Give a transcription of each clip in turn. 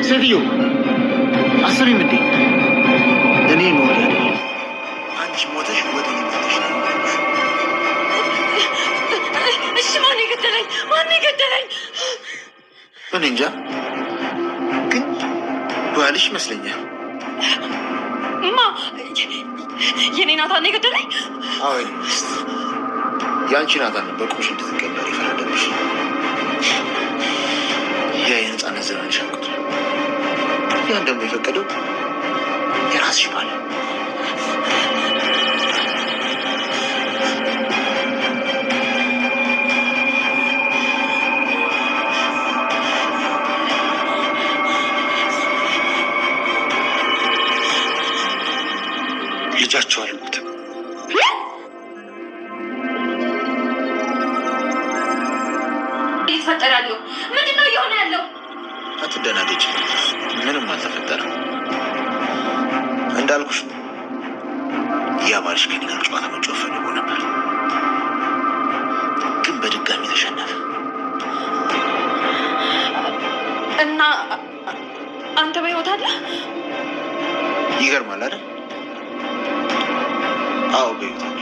ሴትዮ አስሪም እንዴ እኔ ነው አይደል? አንቺ ሞተሽ ወደ እኔ መጥተሽ ነው። እሺ ማን ይገደለኝ? ማን ይገደለኝ? እኔ እንጃ፣ ግን ባልሽ ይመስለኛል። የኔ ናታን ነው የገደለኝ? አዎ የአንቺ ናታን ነው በቁምሽ እንድትገበሪ ፈረደብሽ። ያ የነጻነት ዘመን ሻንኩት ያን ደግሞ የፈቀደው የራስሽ ባል። ልጃቸው አልሞትም። እየተፈጠረ ያለው ምንድን ነው? እየሆነ ያለው? አትደናገጭ፣ ምንም አልተፈጠረም። እንዳልኩሽ ያ ባልሽ ከኔ ጋር ጨዋታ መጫወት ፈልጎ ነበር፣ ግን በድጋሚ ተሸነፈ። እና አንተ በሕይወት አለ? ይገርማል አይደል? አዎ በሕይወት አለ።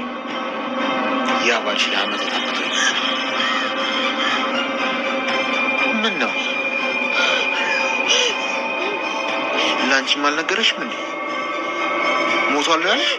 ያ ባልሽ ለዓመታት አመቶ ምን ነው ለአንቺም አልነገረሽም እንዴ? ሞቷል ያለሽ?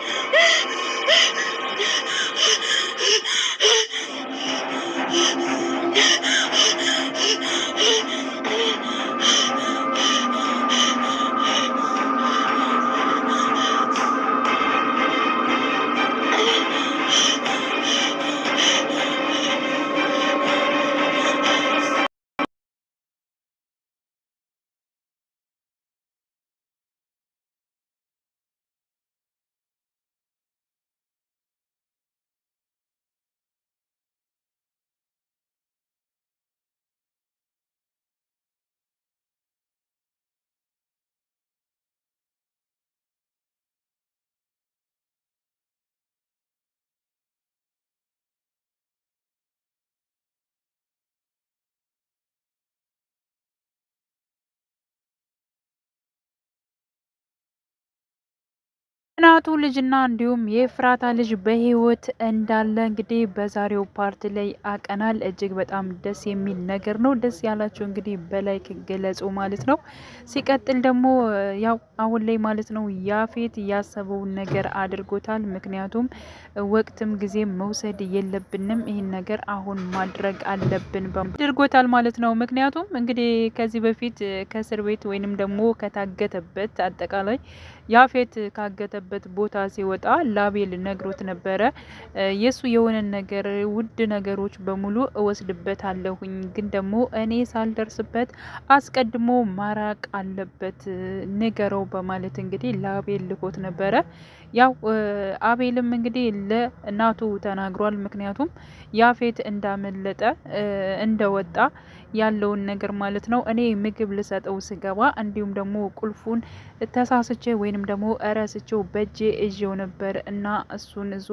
ናቱ ልጅና እንዲሁም የፍራታ ልጅ በህይወት እንዳለ እንግዲህ በዛሬው ፓርት ላይ አቀናል። እጅግ በጣም ደስ የሚል ነገር ነው። ደስ ያላችሁ እንግዲህ በላይክ ገለጹ ማለት ነው። ሲቀጥል ደግሞ ያው አሁን ላይ ማለት ነው ያፌት ያሰበውን ነገር አድርጎታል። ምክንያቱም ወቅትም ጊዜ መውሰድ የለብንም ይህን ነገር አሁን ማድረግ አለብን አድርጎታል ማለት ነው። ምክንያቱም እንግዲህ ከዚህ በፊት ከእስር ቤት ወይንም ደግሞ ከታገተበት አጠቃላይ ያፌት ካገተበት ቦታ ሲወጣ ላቤል ነግሮት ነበረ። የሱ የሆነ ነገር ውድ ነገሮች በሙሉ እወስድበታለሁኝ፣ ግን ደግሞ እኔ ሳልደርስበት አስቀድሞ ማራቅ አለበት ንገረው በማለት እንግዲህ ላቤል ልኮት ነበረ። ያው አቤልም እንግዲህ ለናቱ ተናግሯል። ምክንያቱም ያፌት እንዳመለጠ እንደወጣ ያለውን ነገር ማለት ነው። እኔ ምግብ ልሰጠው ስገባ እንዲሁም ደግሞ ቁልፉን ተሳስቼ ወይንም ደግሞ እረስቼው በእጄ እዤው ነበር እና እሱን ይዞ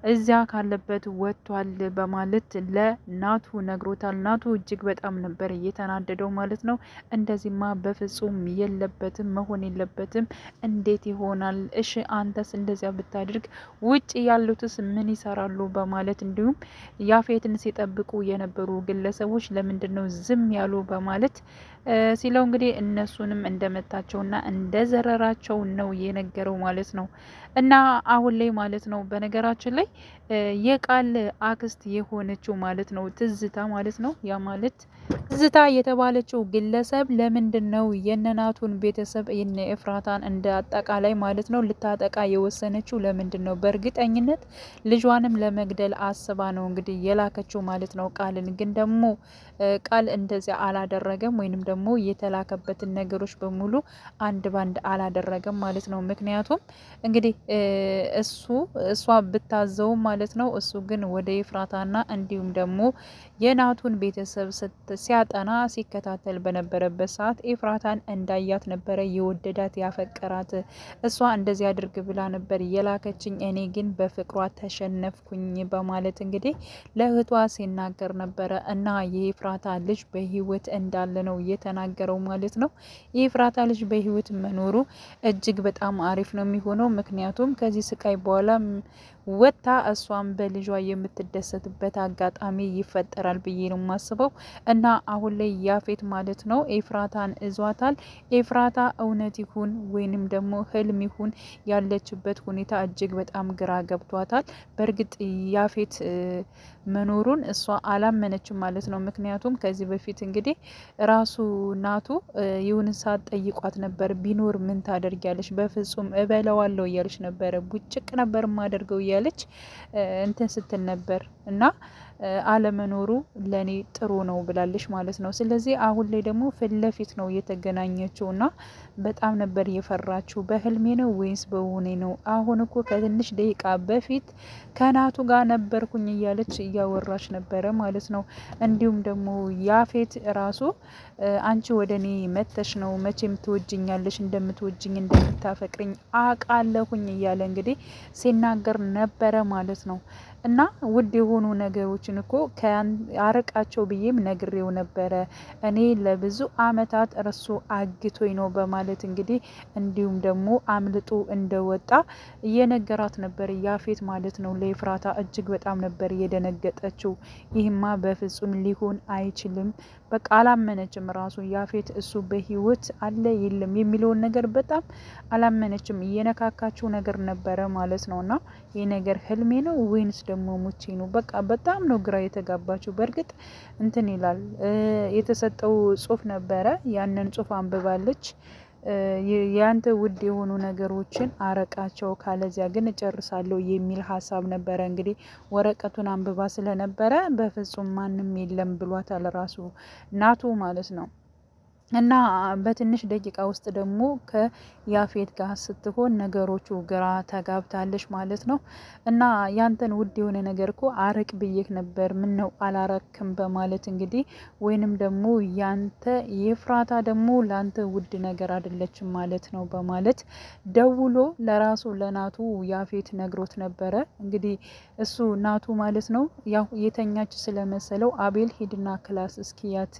እዚያ ካለበት ወጥቷል በማለት ለናቱ ነግሮታል። ናቱ እጅግ በጣም ነበር እየተናደደው ማለት ነው። እንደዚህማ በፍጹም የለበትም መሆን የለበትም፣ እንዴት ይሆናል? እሺ አንተስ እንደዚያ ብታድርግ ውጭ ያሉትስ ምን ይሰራሉ? በማለት እንዲሁም ያፌትን ሲጠብቁ የነበሩ ግለሰቦች ለምንድን ነው ዝም ያሉ? በማለት ሲለው እንግዲህ እነሱንም እንደመታቸውና እንደዘረራቸው ነው የነገረው ማለት ነው። እና አሁን ላይ ማለት ነው በነገራችን ላይ የቃል አክስት የሆነችው ማለት ነው ትዝታ ማለት ነው። ያ ማለት ትዝታ የተባለችው ግለሰብ ለምንድን ነው የነናቱን ቤተሰብ የነ ኤፍራታን እንደ አጠቃላይ ማለት ነው ልታጠቃ የወሰነችው? ለምንድን ነው? በእርግጠኝነት ልጇንም ለመግደል አስባ ነው እንግዲህ የላከችው ማለት ነው ቃልን። ግን ደግሞ ቃል እንደዚያ አላደረገም፣ ወይንም ደግሞ የተላከበትን ነገሮች በሙሉ አንድ ባንድ አላደረገም ማለት ነው። ምክንያቱም እንግዲህ እሷ ብታዘውም ማለት ነው እሱ ግን ወደ ኤፍራታና እንዲሁም ደግሞ የናቱን ቤተሰብ ሲያጠና ሲከታተል በነበረበት ሰዓት ኤፍራታን እንዳያት ነበረ የወደዳት ያፈቀራት። እሷ እንደዚህ አድርግ ብላ ነበር የላከችኝ፣ እኔ ግን በፍቅሯ ተሸነፍኩኝ በማለት እንግዲህ ለእህቷ ሲናገር ነበረ። እና የኤፍራታ ልጅ በህይወት እንዳለ ነው የተናገረው ማለት ነው። የኤፍራታ ልጅ በህይወት መኖሩ እጅግ በጣም አሪፍ ነው የሚሆነው። ምክንያቱም ከዚህ ስቃይ በኋላ ወጥታ እሷም በልጇ የምትደሰትበት አጋጣሚ ይፈጠራል ብዬ ነው የማስበው። እና አሁን ላይ ያፌት ማለት ነው ኤፍራታን እዟታል። ኤፍራታ እውነት ይሁን ወይንም ደግሞ ህልም ይሁን ያለችበት ሁኔታ እጅግ በጣም ግራ ገብቷታል። በእርግጥ ያፌት መኖሩን እሷ አላመነችም ማለት ነው። ምክንያቱም ከዚህ በፊት እንግዲህ ራሱ ናቱ ይሁን ሰዓት ጠይቋት ነበር። ቢኖር ምን ታደርጊያለሽ? በፍጹም እበለዋለሁ እያለች ነበረ። ቡጭቅ ነበር ማደርገው እያለች እንትን ስትል ነበር እና አለመኖሩ ለኔ ጥሩ ነው ብላለች ማለት ነው። ስለዚህ አሁን ላይ ደግሞ ፊት ለፊት ነው የተገናኘችው እና በጣም ነበር የፈራችው። በህልሜ ነው ወይስ በውኔ ነው? አሁን እኮ ከትንሽ ደቂቃ በፊት ከናቱ ጋር ነበርኩኝ እያለች እያወራች ነበረ ማለት ነው። እንዲሁም ደግሞ ያፌት ራሱ አንቺ ወደ እኔ መተሽ ነው መቼም ትወጅኛለሽ፣ እንደምትወጅኝ እንደምታፈቅርኝ አቃለሁኝ እያለ እንግዲህ ሲናገር ነበረ ማለት ነው። እና ውድ የሆኑ ነገሮችን እኮ አርቃቸው ብዬም ነግሬው ነበረ። እኔ ለብዙ አመታት እርሱ አግቶኝ ነው በማለት እንግዲህ እንዲሁም ደግሞ አምልጦ እንደወጣ እየነገራት ነበር ያፌት ማለት ነው ለኤፍራታ። እጅግ በጣም ነበር የደነገጠችው። ይህማ በፍጹም ሊሆን አይችልም፣ በቃ አላመነችም። ራሱ ያፌት እሱ በህይወት አለ የለም የሚለውን ነገር በጣም አላመነችም። እየነካካችው ነገር ነበረ ማለት ነው። እና ይህ ነገር ህልሜ ነው ወይንስ ደግሞ ሙቼ ነው? በቃ በጣም ነው ግራ የተጋባችው። በእርግጥ እንትን ይላል የተሰጠው ጽሁፍ ነበረ፣ ያንን ጽሁፍ አንብባለች። ያንተ ውድ የሆኑ ነገሮችን አረቃቸው ካለዚያ ግን እጨርሳለሁ የሚል ሀሳብ ነበረ። እንግዲህ ወረቀቱን አንብባ ስለነበረ በፍጹም ማንም የለም ብሏታል ራሱ ናቱ ማለት ነው። እና በትንሽ ደቂቃ ውስጥ ደግሞ ከያፌት ጋር ስትሆን ነገሮቹ ግራ ተጋብታለች ማለት ነው። እና ያንተን ውድ የሆነ ነገር እኮ አርቅ ብዬህ ነበር፣ ምን ነው አላረክም በማለት እንግዲህ ወይንም ደግሞ ያንተ የፍራታ ደግሞ ላንተ ውድ ነገር አይደለችም ማለት ነው በማለት ደውሎ ለራሱ ለናቱ ያፌት ነግሮት ነበረ። እንግዲህ እሱ ናቱ ማለት ነው ያው የተኛች ስለመሰለው አቤል ሄድና ክላስ እስኪያት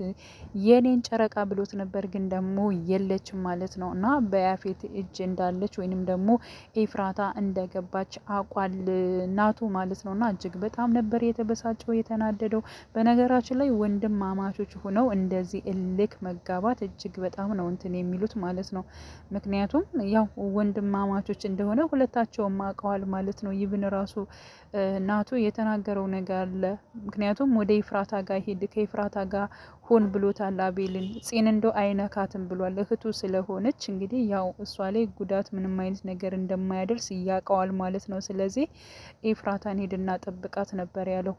የኔን ጨረቃ ብሎት ነበር፣ ግን ደግሞ የለችም ማለት ነው። እና በያፌት እጅ እንዳለች ወይንም ደግሞ ኤፍራታ እንደገባች አቋል ናቱ ማለት ነው። እና እጅግ በጣም ነበር የተበሳጨው የተናደደው። በነገራችን ላይ ወንድም ማማቾች ሆነው እንደዚህ እልክ መጋባት እጅግ በጣም ነው እንትን የሚሉት ማለት ነው። ምክንያቱም ያው ወንድም ማማቾች እንደሆነ ሁለታቸውም አውቀዋል ማለት ነው። ይብን ራሱ ናቱ የተናገረው ነገር አለ። ምክንያቱም ወደ ኤፍራታ ጋር ሄድ ከኤፍራታ ጋር ሆን ብሎታል አቤልን። ጺን እንዶ አይነካትም ብሏል። እህቱ ስለሆነች እንግዲህ ያው እሷ ላይ ጉዳት ምንም አይነት ነገር እንደማያደርስ ያውቀዋል ማለት ነው። ስለዚህ ኤፍራታን ሄድና ጠብቃት ነበር ያለው።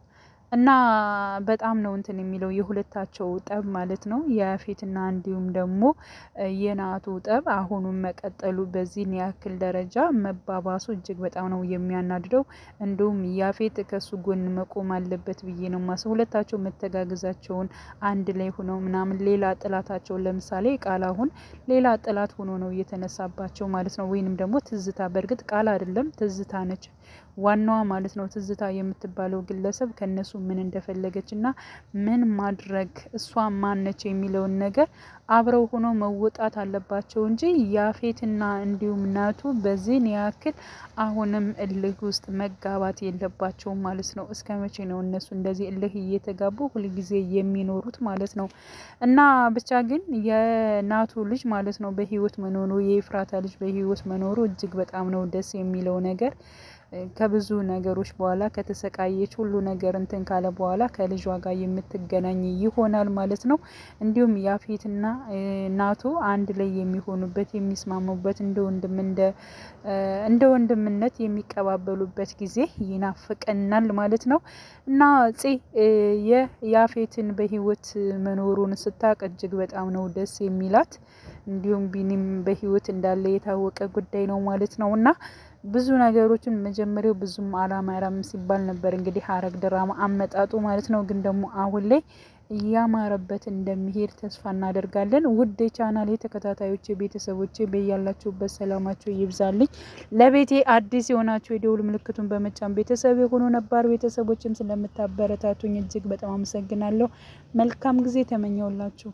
እና በጣም ነው እንትን የሚለው የሁለታቸው ጠብ ማለት ነው። የያፌትና እንዲሁም ደግሞ የናቱ ጠብ አሁኑም መቀጠሉ በዚህን ያክል ደረጃ መባባሱ እጅግ በጣም ነው የሚያናድደው። እንዲሁም ያፌት ከሱ ጎን መቆም አለበት ብዬ ነው ማስ ሁለታቸው መተጋገዛቸውን አንድ ላይ ሆነው ምናምን ሌላ ጥላታቸውን ለምሳሌ ቃል አሁን ሌላ ጥላት ሆኖ ነው እየተነሳባቸው ማለት ነው። ወይንም ደግሞ ትዝታ፣ በእርግጥ ቃል አይደለም ትዝታ ነች ዋናዋ ማለት ነው። ትዝታ የምትባለው ግለሰብ ከነሱ ምን እንደፈለገች እና ምን ማድረግ እሷ ማነች የሚለውን ነገር አብረው ሆኖ መወጣት አለባቸው እንጂ ያፌትና እንዲሁም ናቱ በዚህን ያክል አሁንም እልህ ውስጥ መጋባት የለባቸውም ማለት ነው። እስከ መቼ ነው እነሱ እንደዚህ እልህ እየተጋቡ ሁልጊዜ የሚኖሩት ማለት ነው? እና ብቻ ግን የናቱ ልጅ ማለት ነው በህይወት መኖሩ፣ የኤፍራታ ልጅ በህይወት መኖሩ እጅግ በጣም ነው ደስ የሚለው ነገር። ከብዙ ነገሮች በኋላ ከተሰቃየች ሁሉ ነገር እንትን ካለ በኋላ ከልጇ ጋር የምትገናኝ ይሆናል ማለት ነው። እንዲሁም ያፌትና ናቱ አንድ ላይ የሚሆኑበት የሚስማሙበት እንደ ወንድምነት የሚቀባበሉበት ጊዜ ይናፍቀናል ማለት ነው። እና የያፌትን በህይወት መኖሩን ስታቅ እጅግ በጣም ነው ደስ የሚላት። እንዲሁም ቢኒም በህይወት እንዳለ የታወቀ ጉዳይ ነው ማለት ነው። እና ብዙ ነገሮችን መጀመሪያው ብዙም አላማራም ሲባል ነበር እንግዲህ ሐረግ ድራማ አመጣጡ ማለት ነው። ግን ደግሞ አሁን ላይ እያማረበት እንደሚሄድ ተስፋ እናደርጋለን። ውድ የቻናሌ ተከታታዮች ቤተሰቦቼ በያላችሁበት ሰላማችሁ ይብዛልኝ። ለቤቴ አዲስ የሆናችሁ የደውል ምልክቱን በመጫን ቤተሰብ የሆኑ ነባር ቤተሰቦችም ስለምታበረታቱኝ እጅግ በጣም አመሰግናለሁ። መልካም ጊዜ ተመኘውላችሁ።